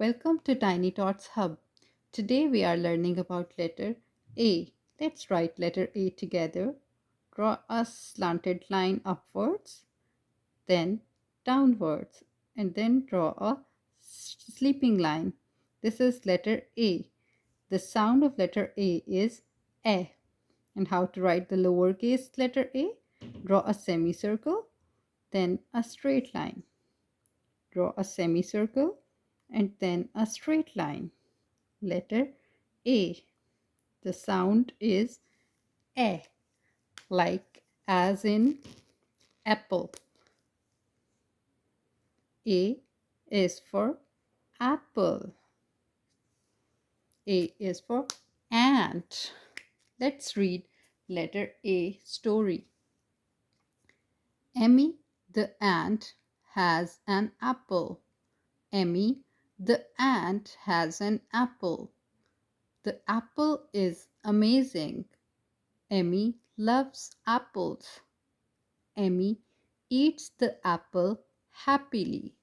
Welcome to Tiny Tots Hub. Today we are learning about letter A. Let's write letter A together. Draw a slanted line upwards, then downwards, and then draw a sleeping line. This is letter A. The sound of letter A is A. And how to write the lowercase letter A? Draw a semicircle, then a straight line. Draw a semicircle and then a straight line. Letter A. The sound is A, like as in apple. A is for apple. A is for ant. Let's read letter A story. Emmy the ant has an apple. Emmy the ant has an apple. The apple is amazing. Emmy loves apples. Emmy eats the apple happily.